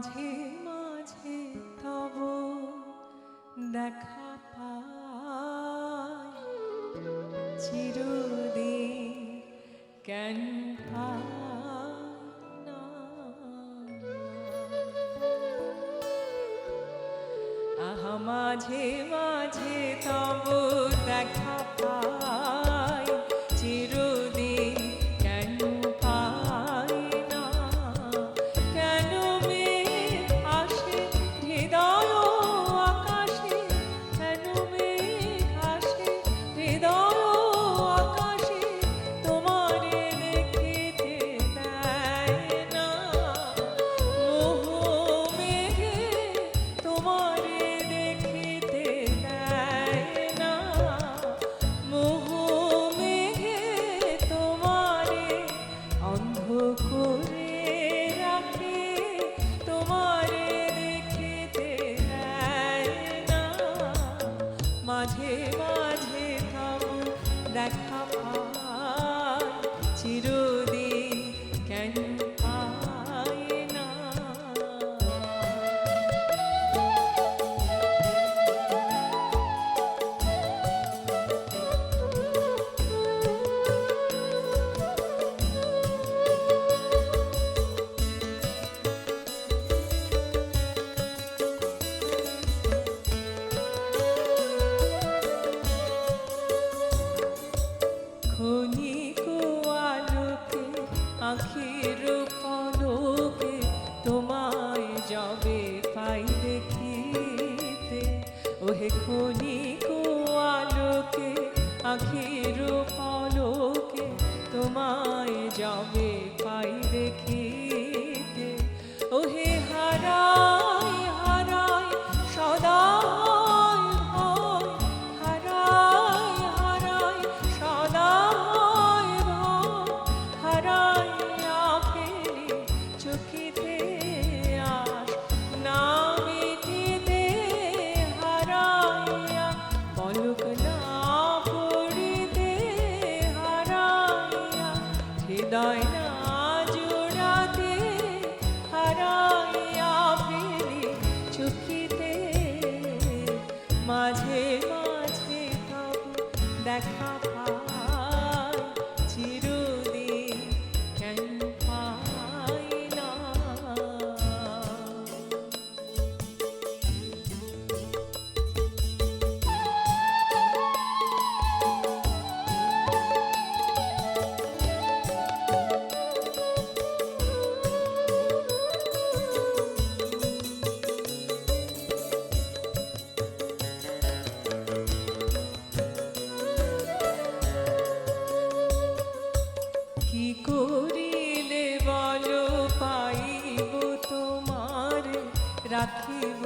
মাঝে মাঝে তব দেখা পাই, চিরদিন কেন পাই না। আহা মাঝে মাঝে তব দেখা পাই, চিরদিন কেন পাই না। কেন মেঘ আসে হৃদয় আকাশে, কেন মেঘ আসে হৃদয় আকাশে, তোমারে দেখিতে দেয় না। মোহ মেঘে তোমারে দেখিতে দেয় না। মোহ মেঘে তোমারে অন্ধ করে রাখে, তোমারে দেখিতে দেয় না। মাঝে মাঝে তব দেখা পাই, চিরদিন কেন পাই না। ক্ষণিক আলোকে আখির পলকে তোমায় যবে পাই দেখিতে, ওহে ক্ষণিক আলোকে আখির পলকে তোমায় যবে পাই দেখিতে, ওহে হারাই হারাই সদা ভয়, হারাই হারাই সদা ভয়, হারাইয়া ফেলি চকিতে আস না মিটিতে, হারাইয়া পলক না পড়িতে, হারাইয়া হৃদয় না জোড়াতে, হারাইয়া ফেলি চকিতে। মাঝে মাঝে তব দেখা পাই, চিরদিন কেন পাই না। কি করিলে বলো পাইব তোমার, রাখিব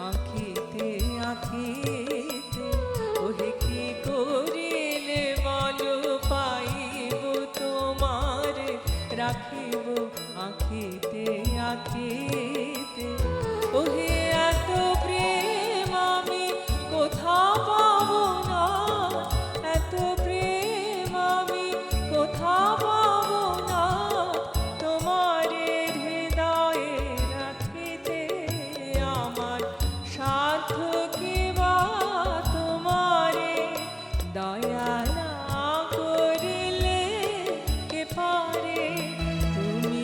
আঁখিতে আঁখিতে, ওহে কি করিলে বলো পাইব তোমার, রাখিব আঁখিতে আঁখিতে, ওহে এত প্রেম আমি কোথা পাব না, এত প্রেম আমি কোথা পাব না, তোমারে হৃদয়ে রাখিতে আমার সাধ্য কি বা, তোমারে দয়া না করিলে কে পারে, তুমি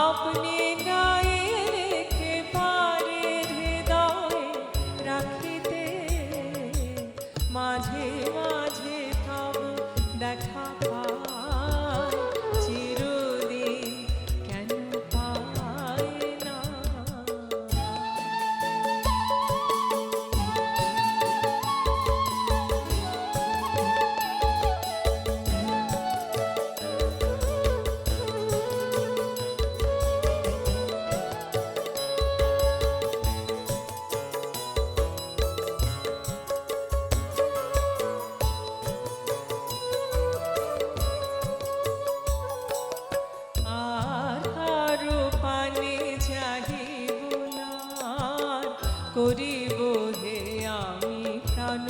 আপনি নাই কে পারে হৃদয়ে রাখিতে। মাঝে মাঝে তব দেখা পাই, চিরদিন কেন পাই না। আর কারো পানে চাহিব না, করিব হে আমি প্রাণ